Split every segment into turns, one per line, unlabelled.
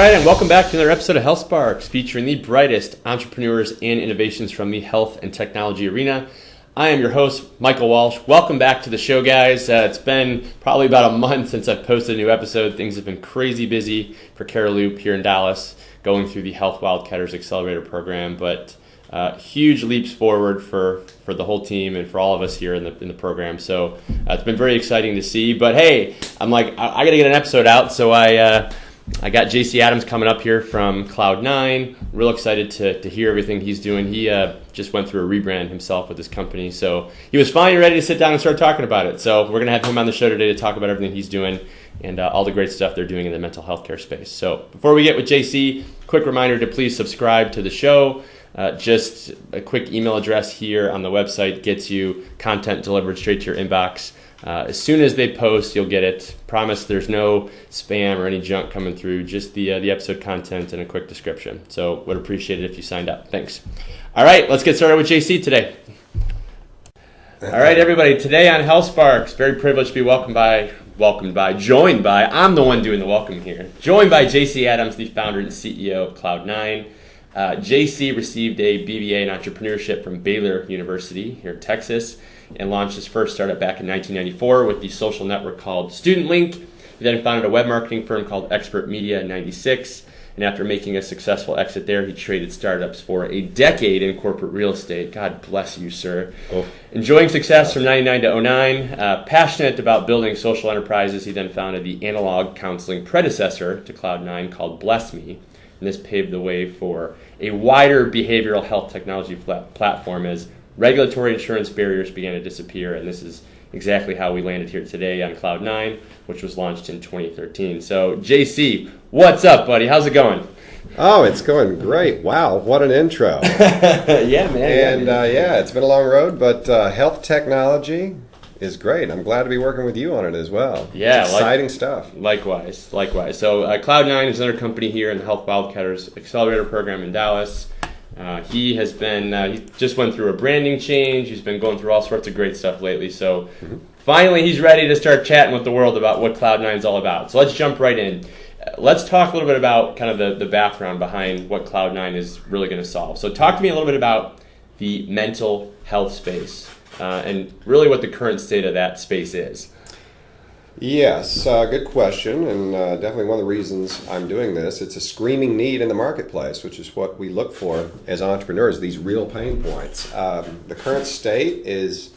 right, and welcome back to another episode of HealthSparx, featuring the brightest entrepreneurs and innovations from the health and technology arena. I am your host, Michael Walsh. Welcome back to the show, guys. It's been probably about a month since I've posted a new episode. Things have been crazy busy for Caraloop here in Dallas, going through the Health Wildcatters Accelerator program, but huge leaps forward for the whole team and for all of us here in the program. So it's been very exciting to see. But hey, I'm like, I got to get an episode out, so I got J.C. Adams coming up here from Cloud9. Real excited to hear everything he's doing. He just went through a rebrand himself with his company. So he was finally ready to sit down and start talking about it. So we're going to have him on the show today to talk about everything he's doing and all the great stuff they're doing in the mental health care space. So before we get with JC, quick reminder to please subscribe to the show. Just a quick email address here on the website gets you content delivered straight to your inbox. As soon as they post, you'll get it. Promise there's no spam or any junk coming through, just the episode content and a quick description. So would appreciate it if you signed up. Thanks. All right, let's get started with JC today. All right, everybody. Today on HealthSparx, very privileged to be joined by, I'm the one doing the welcome here, joined by J.C. Adams, the founder and CEO of Cloud9. J.C. received a BBA in entrepreneurship from Baylor University here in Texas and launched his first startup back in 1994 with the social network called StudentLink. He then founded a web marketing firm called Expert Media in 96. And after making a successful exit there, he traded startups for a decade in corporate real estate. God bless you, sir. Oh. Enjoying success from 99 to 09, passionate about building social enterprises, he then founded the analog counseling predecessor to Cloud9 called Bless Me. And this paved the way for a wider behavioral health technology platform as regulatory insurance barriers began to disappear. And this is exactly how we landed here today on Cloud9, which was launched in 2013. So, JC, what's up, buddy? How's it going?
Oh, it's going great. Wow, what an intro.
Yeah, man.
And it's been a long road, but health technology is great. I'm glad to be working with you on it as well.
Yeah.
It's exciting stuff.
Likewise. So Cloud9 is another company here in the Health Wildcatters Accelerator program in Dallas. He just went through a branding change. He's been going through all sorts of great stuff lately. So finally he's ready to start chatting with the world about what Cloud9 is all about. So let's jump right in. Let's talk a little bit about kind of the background behind what Cloud9 is really going to solve. So talk to me a little bit about the mental health space and really what the current state of that space is.
Yes, good question, and definitely one of the reasons I'm doing this. It's a screaming need in the marketplace, which is what we look for as entrepreneurs, these real pain points. The current state is,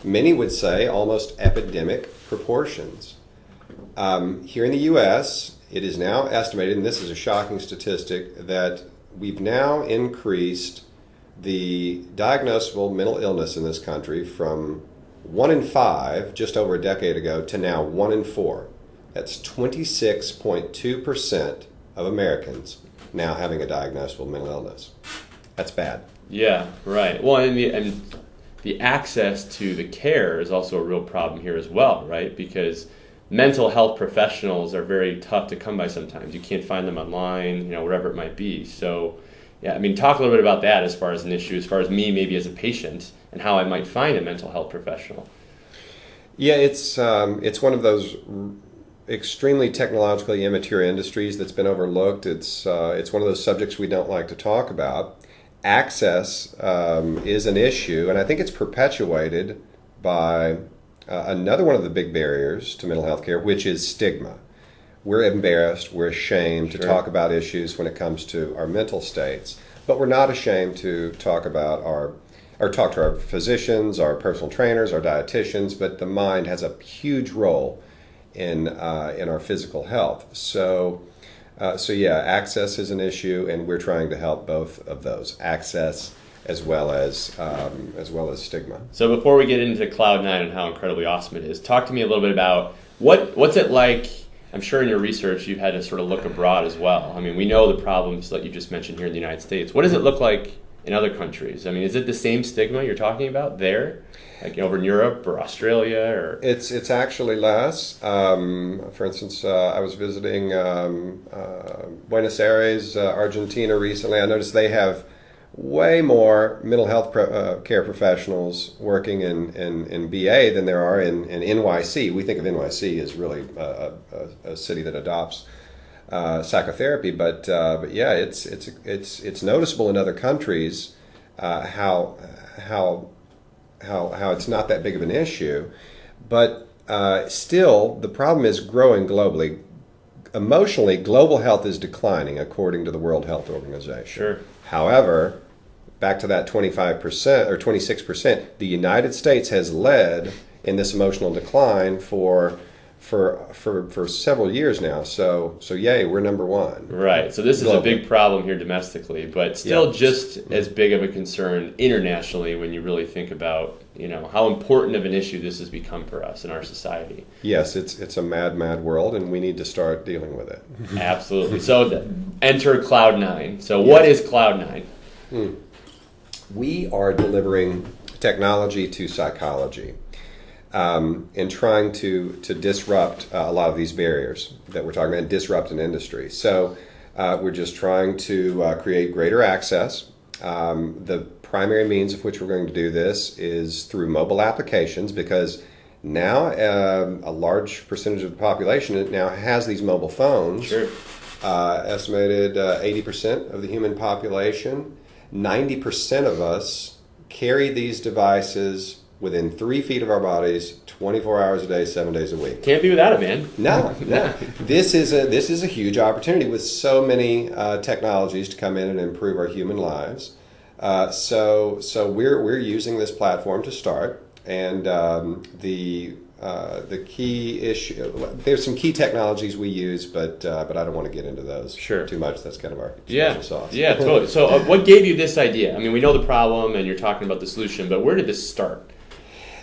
many would say, almost epidemic proportions. Here in the U.S., it is now estimated, and this is a shocking statistic, that we've now increased the diagnosable mental illness in this country from 1 in 5 just over a decade ago to now 1 in 4. That's 26.2% of Americans now having a diagnosable mental illness. That's bad.
Yeah, right. Well, and the access to the care is also a real problem here as well, right? Because mental health professionals are very tough to come by sometimes. You can't find them online, wherever it might be. So, yeah, talk a little bit about that as far as an issue, as far as me maybe as a patient and how I might find a mental health professional.
Yeah, it's one of those extremely technologically immature industries that's been overlooked. It's one of those subjects we don't like to talk about. Access is an issue, and I think it's perpetuated by another one of the big barriers to mental health care, which is stigma. We're embarrassed, we're ashamed to talk about issues when it comes to our mental states, but we're not ashamed to talk about talk to our physicians, our personal trainers, our dietitians, but the mind has a huge role in our physical health. So access is an issue, and we're trying to help both of those, access as well as stigma.
So before we get into Cloud9 and how incredibly awesome it is, talk to me a little bit about what's it like. I'm sure in your research you've had to sort of look abroad as well. We know the problems that you just mentioned here in the United States. What does it look like in other countries? Is it the same stigma you're talking about there, like over in Europe or Australia? Or
it's actually less. For instance, I was visiting Buenos Aires, Argentina recently. I noticed they have way more mental health care professionals working in BA than there are in NYC. We think of NYC as really a city that adopts psychotherapy. But yeah, it's noticeable in other countries how it's not that big of an issue. But still, the problem is growing globally. Emotionally, global health is declining according to the World Health Organization.
Sure.
However, back to that 25% or 26%, the United States has led in this emotional decline for several years now. So yay, we're number one.
Right. So this is
globally.
a big problem here domestically, but still just as big of a concern internationally when you really think about, how important of an issue this has become for us in our society.
Yes, it's a mad world, and we need to start dealing with it.
Absolutely. So enter Cloud9. So what is Cloud9?
We are delivering technology to psychology. And trying to disrupt a lot of these barriers that we're talking about and disrupt an industry. So we're just trying to create greater access. The primary means of which we're going to do this is through mobile applications, because now a large percentage of the population now has these mobile phones.
Sure.
Estimated 80% of the human population, 90% of us carry these devices within 3 feet of our bodies, 24 hours a day, 7 days a week.
Can't be without it, man.
No. This is a huge opportunity with so many technologies to come in and improve our human lives. So we're using this platform to start, and the key issue. There's some key technologies we use, but I don't want to get into those too much. That's kind of our special sauce.
Yeah, totally. So what gave you this idea? I mean, we know the problem, and you're talking about the solution, but where did this start?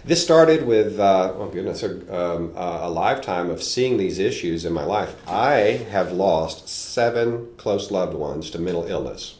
This started with, a lifetime of seeing these issues in my life. I have lost 7 close loved ones to mental illness.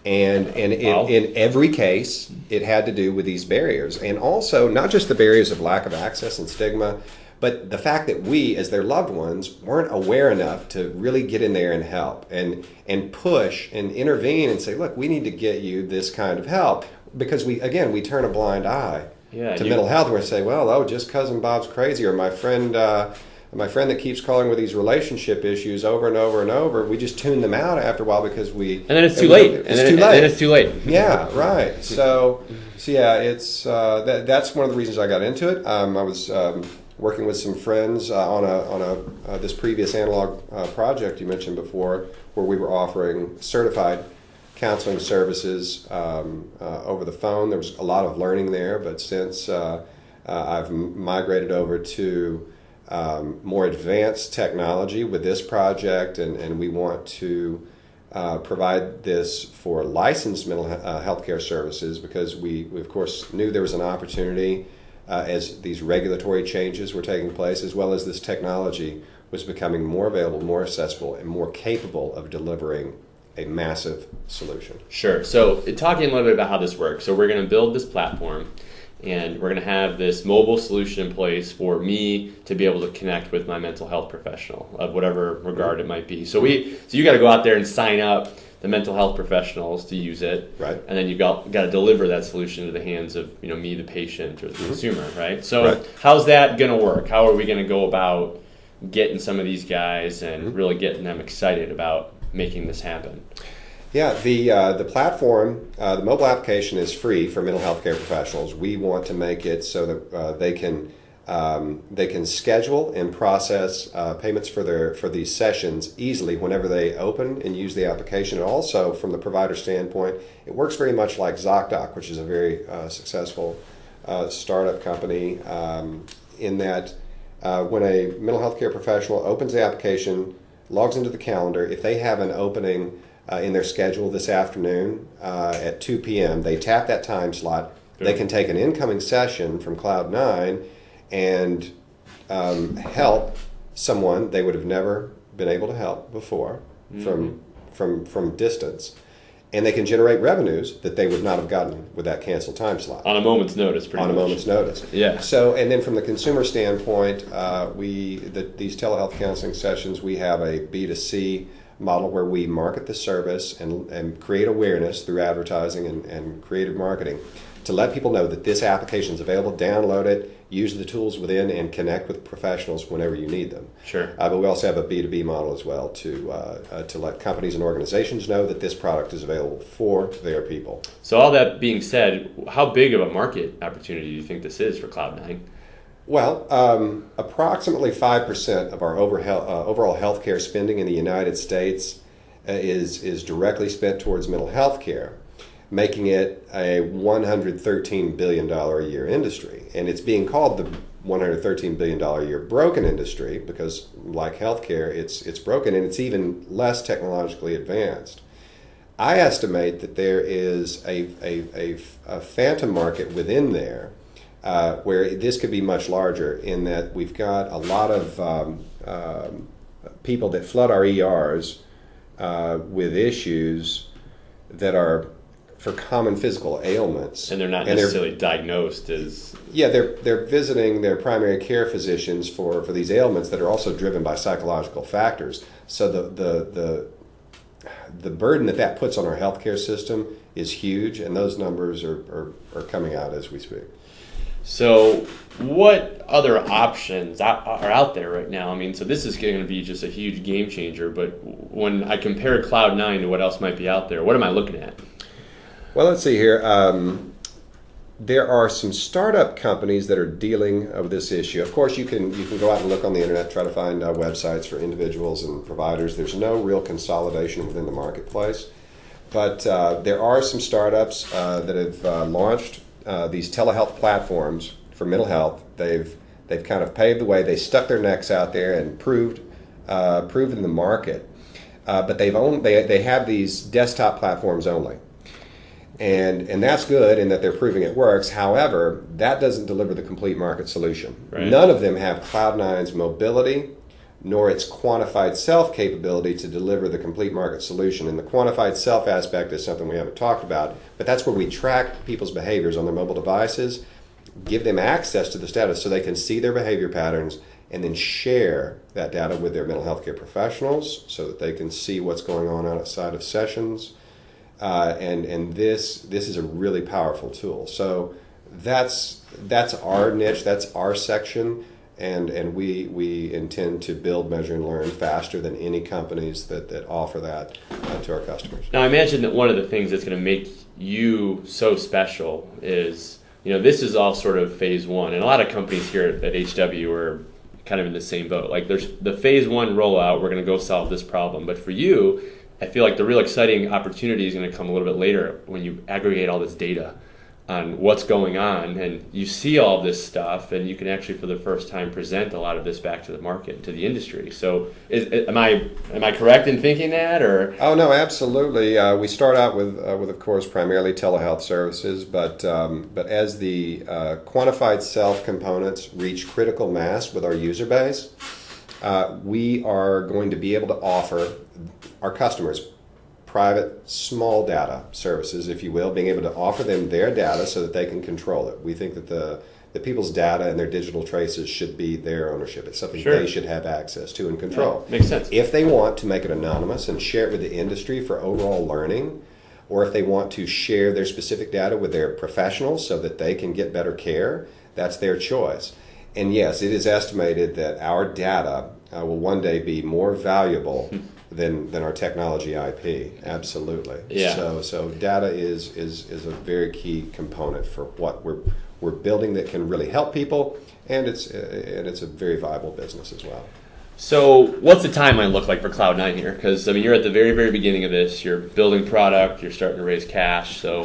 And in every case, it had to do with these barriers. And also, not just the barriers of lack of access and stigma, but the fact that we, as their loved ones, weren't aware enough to really get in there and help and push and intervene and say, look, we need to get you this kind of help. Because we turn a blind eye to mental health. We say, well, just cousin Bob's crazy, or my friend that keeps calling with these relationship issues over and over and over. We just tune them out after a while because
and then it's too late. And then it's too late.
Yeah, right. So yeah, it's that's one of the reasons I got into it. I was working with some friends on this previous analog project you mentioned before, where we were offering certified counseling services over the phone. There was a lot of learning there, but since I've migrated over to more advanced technology with this project, and we want to provide this for licensed mental health care services, because we of course knew there was an opportunity as these regulatory changes were taking place, as well as this technology was becoming more available, more accessible, and more capable of delivering a massive solution.
Sure. So talking a little bit about how this works. So we're going to build this platform, and we're going to have this mobile solution in place for me to be able to connect with my mental health professional of whatever regard it might be. So you got to go out there and sign up the mental health professionals to use it,
right?
And then you got to deliver that solution to the hands of me, the patient, or the consumer, right? So how's that going to work? How are we going to go about getting some of these guys and really getting them excited about making this happen?
Yeah, the platform, the mobile application is free for mental health care professionals. We want to make it so that they can schedule and process payments for these sessions easily whenever they open and use the application. And also, from the provider standpoint, it works very much like ZocDoc, which is a very successful startup company, in that when a mental health care professional opens the application, logs into the calendar, if they have an opening in their schedule this afternoon at 2 p.m., they tap that time slot. They can take an incoming session from Cloud9 and help someone they would have never been able to help before from distance. And they can generate revenues that they would not have gotten with that canceled time slot.
On a moment's notice, pretty much.
On a moment's notice.
Yeah.
So, and then from the consumer standpoint, these telehealth counseling sessions, we have a B2C model where we market the service and create awareness through advertising and creative marketing to let people know that this application is available, download it, use the tools within, and connect with professionals whenever you need them.
Sure.
But we also have a B2B model as well to let companies and organizations know that this product is available for their people.
So all that being said, how big of a market opportunity do you think this is for Cloud9?
Well, approximately 5% of our overall healthcare spending in the United States is directly spent towards mental health care, making it a $113 billion a year industry. And it's being called the $113 billion a year broken industry because, like healthcare, it's broken and it's even less technologically advanced. I estimate that there is a phantom market within there where this could be much larger, in that we've got a lot of people that flood our ERs with issues that are for common physical ailments.
And they're not necessarily diagnosed as...
Yeah, they're visiting their primary care physicians for these ailments that are also driven by psychological factors. So the burden that puts on our healthcare system is huge, and those numbers are coming out as we speak.
So what other options are out there right now? I mean, so this is going to be just a huge game changer, but when I compare Cloud9 to what else might be out there, what am I looking at?
Well, let's see here. There are some startup companies that are dealing with this issue. Of course, you can go out and look on the internet, try to find websites for individuals and providers. There's no real consolidation within the marketplace. But there are some startups that have launched these telehealth platforms for mental health. They've kind of paved the way. They stuck their necks out there and proven the market. But they have these desktop platforms only. And that's good in that they're proving it works. However, that doesn't deliver the complete market solution.
Right.
None of them have Cloud9's mobility nor its quantified self capability to deliver the complete market solution. And the quantified self aspect is something we haven't talked about, but that's where we track people's behaviors on their mobile devices, give them access to the status so they can see their behavior patterns, and then share that data with their mental health care professionals so that they can see what's going on outside of sessions. And this is a really powerful tool. So that's our niche, that's our section, and we intend to build, measure, and learn faster than any companies that offer that to our customers.
Now, I imagine that one of the things that's going to make you so special is, this is all sort of phase one, and a lot of companies here at HW are kind of in the same boat. Like, there's the phase one rollout, we're going to go solve this problem, but for you, I feel like the real exciting opportunity is going to come a little bit later when you aggregate all this data on what's going on, and you see all this stuff, and you can actually, for the first time, present a lot of this back to the market, to the industry. So, am I correct in thinking that, or?
Oh no, absolutely. We start out with of course primarily telehealth services, but as the quantified self components reach critical mass with our user base, we are going to be able to offer our customers private small data services, if you will, being able to offer them their data so that they can control it. We think that the people's data and their digital traces should be their ownership. It's something
Sure.
they should have access to and control.
Yeah, makes sense.
If they want to make it anonymous and share it with the industry for overall learning, or if they want to share their specific data with their professionals so that they can get better care, that's their choice. And yes, it is estimated that our data will one day be more valuable than our technology IP. Absolutely.
Yeah.
So data is a very key component for what we're building that can really help people, and it's a very viable business as well.
So what's the timeline look like for Cloud9 here? Because you're at the very, very beginning of this. You're building product. You're starting to raise cash. So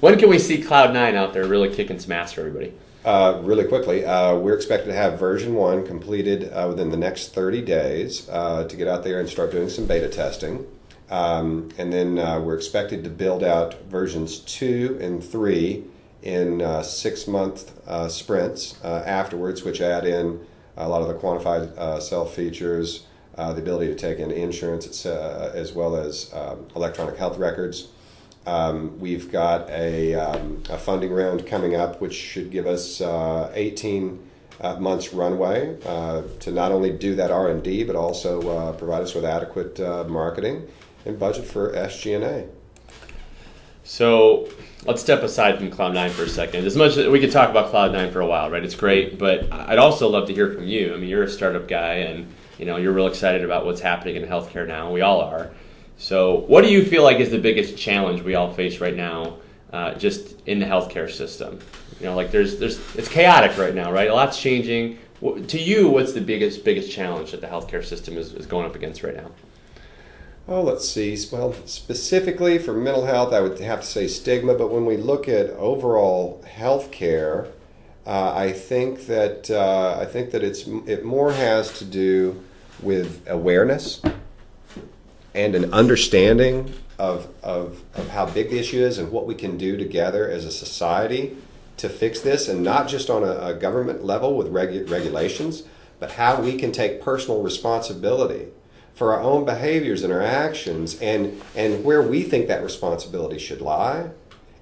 when can we see Cloud9 out there really kicking some ass for everybody?
Really quickly, we're expected to have version 1 completed within the next 30 days to get out there and start doing some beta testing. And then we're expected to build out versions 2 and 3 in 6-month sprints afterwards, which add in a lot of the quantified self features, the ability to take in insurance as well as electronic health records. We've got a funding round coming up, which should give us 18 months runway to not only do that R&D, but also provide us with adequate marketing and budget for SG&A.
So let's step aside from Cloud9 for a second. As much as we could talk about Cloud9 for a while, right? It's great, but I'd also love to hear from you. I mean, you're a startup guy, and you're real excited about what's happening in healthcare now. We all are. So what do you feel like is the biggest challenge we all face right now, just in the healthcare system? It's chaotic right now, right? A lot's changing. To you, what's the biggest challenge that the healthcare system is going up against right now?
Oh, let's see. Well, specifically for mental health, I would have to say stigma. But when we look at overall healthcare, I think that it more has to do with awareness and an understanding of how big the issue is and what we can do together as a society to fix this, and not just on a government level with regulations, but how we can take personal responsibility for our own behaviors and our actions, and where we think that responsibility should lie.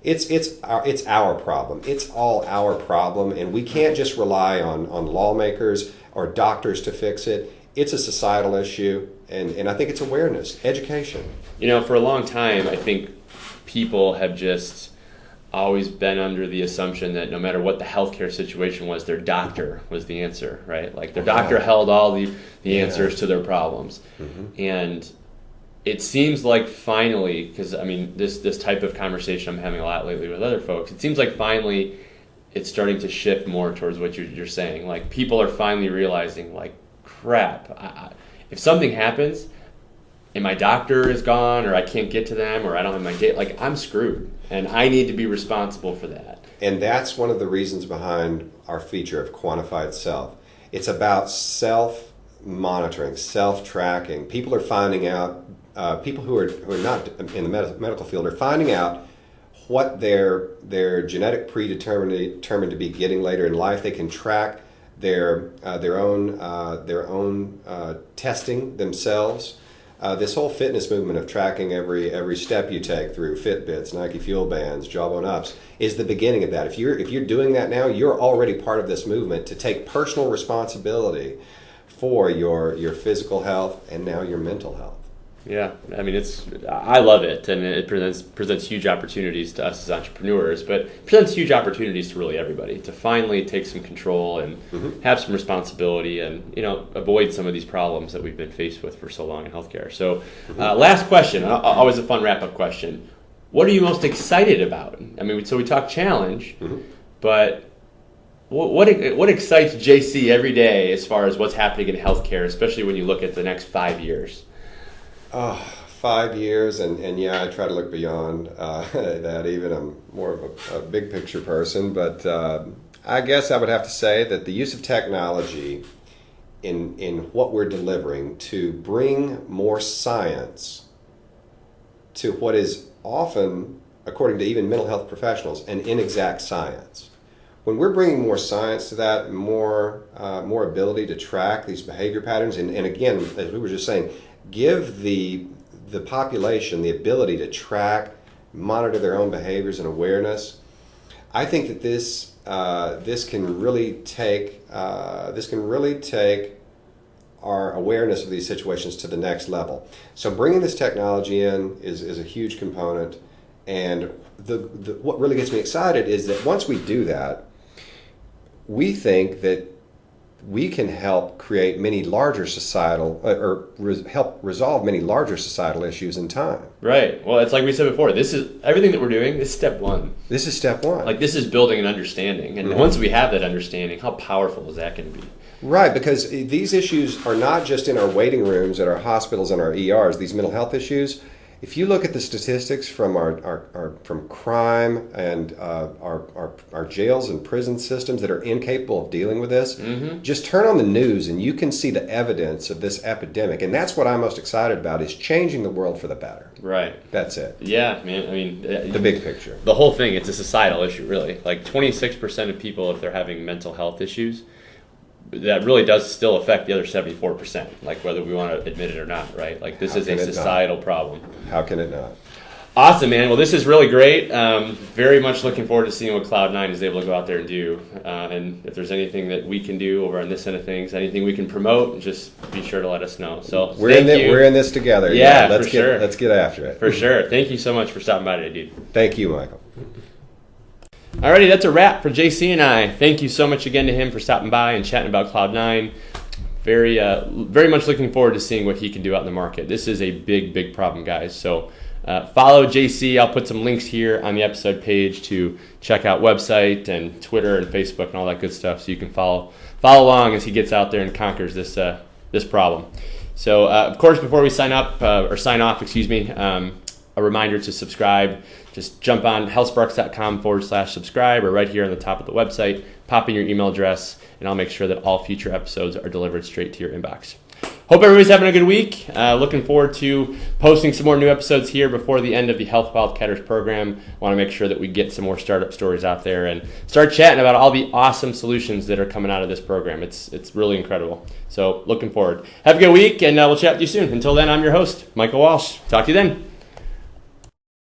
It's our problem. It's all our problem, and we can't just rely on lawmakers or doctors to fix it. It's a societal issue, and I think it's awareness, education.
For a long time, I think people have just always been under the assumption that no matter what the healthcare situation was, their doctor was the answer, right? Like their doctor held all the answers to their problems. Mm-hmm. And it seems like finally, because this type of conversation I'm having a lot lately with other folks, it seems like finally it's starting to shift more towards what you're saying. Like people are finally realizing, like, crap, if something happens and my doctor is gone, or I can't get to them, or I don't have my data, like I'm screwed, and I need to be responsible for that.
And that's one of the reasons behind our feature of Quantified Self. It's about self-monitoring, self-tracking. People are finding out, people who are not in the medical field are finding out what their genetic predetermined to be getting later in life. They can track their own testing themselves. This whole fitness movement of tracking every step you take through Fitbits, Nike Fuel Bands, Jawbone Ups is the beginning of that. If you're doing that now, you're already part of this movement to take personal responsibility for your physical health and now your mental health.
Yeah, I love it, and it presents huge opportunities to us as entrepreneurs, but it presents huge opportunities to really everybody to finally take some control and have some responsibility, and avoid some of these problems that we've been faced with for so long in healthcare. So, last question, always a fun wrap-up question: what are you most excited about? So we talk challenge, but what excites JC every day as far as what's happening in healthcare, especially when you look at the next 5 years?
5 years, and yeah, I try to look beyond that even. I'm more of a big picture person, but I guess I would have to say that the use of technology in what we're delivering to bring more science to what is often, according to even mental health professionals, an inexact science. When we're bringing more science to that, more ability to track these behavior patterns, and again, as we were just saying, give the population the ability to track, monitor their own behaviors and awareness. I think that this can really take our awareness of these situations to the next level. So bringing this technology in is a huge component, and what really gets me excited is that once we do that, we think that we can help create many larger societal, help resolve many larger societal issues in time.
Right. Well, it's like we said before, this is everything that we're doing. This is step one.
This is step one.
Like this is building an understanding. And once we have that understanding, how powerful is that going to be?
Right, because these issues are not just in our waiting rooms at our hospitals and our ERs, these mental health issues. If you look at the statistics from from crime and our jails and prison systems that are incapable of dealing with this, just turn on the news and you can see the evidence of this epidemic. And that's what I'm most excited about, is changing the world for the better.
Right.
That's it.
Yeah, man.
The big picture.
The whole thing, it's a societal issue, really. Like 26% of people, if they're having mental health issues, that really does still affect the other 74%, like whether we want to admit it or not, right? Like this is a societal problem.
How can it not?
Awesome, man. Well, this is really great. Very much looking forward to seeing what Cloud9 is able to go out there and do. And if there's anything that we can do over on this end of things, anything we can promote, just be sure to let us know. So
we're in this together.
Yeah,
let's get after it.
For sure. Thank you so much for stopping by today, dude.
Thank you, Michael.
Alrighty, that's a wrap for J.C. and I. Thank you so much again to him for stopping by and chatting about Cloud9. Very much looking forward to seeing what he can do out in the market. This is a big problem, guys. So follow JC. I'll put some links here on the episode page to check out website and Twitter and Facebook and all that good stuff, so you can follow along as he gets out there and conquers this problem. So of course, before we sign off, a reminder to subscribe. Just jump on healthsparx.com/subscribe, or right here on the top of the website, pop in your email address, and I'll make sure that all future episodes are delivered straight to your inbox. Hope everybody's having a good week. Looking forward to posting some more new episodes here before the end of the Health Wildcatters program. I want to make sure that we get some more startup stories out there and start chatting about all the awesome solutions that are coming out of this program. It's really incredible. So looking forward. Have a good week, and we'll chat with you soon. Until then, I'm your host, Michael Walsh. Talk to you then.